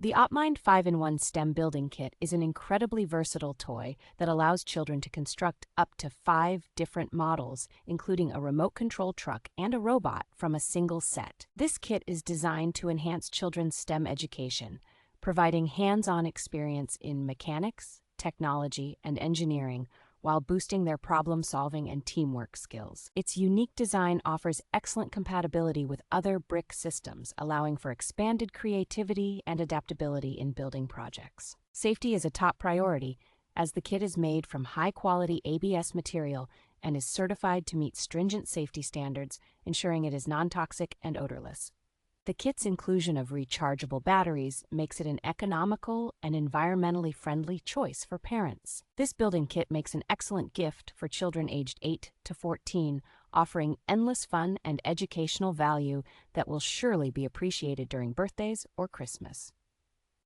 The Opmind 5-in-1 STEM building kit is an incredibly versatile toy that allows children to construct up to 5 different models, including a remote control truck and a robot, from a single set. This kit is designed to enhance children's STEM education, providing hands-on experience in mechanics, technology, and engineering, while boosting their problem-solving and teamwork skills. Its unique design offers excellent compatibility with other brick systems, allowing for expanded creativity and adaptability in building projects. Safety is a top priority, as the kit is made from high-quality ABS material and is certified to meet stringent safety standards, ensuring it is non-toxic and odorless. The kit's inclusion of rechargeable batteries makes it an economical and environmentally friendly choice for parents. This building kit makes an excellent gift for children aged 8 to 14, offering endless fun and educational value that will surely be appreciated during birthdays or Christmas.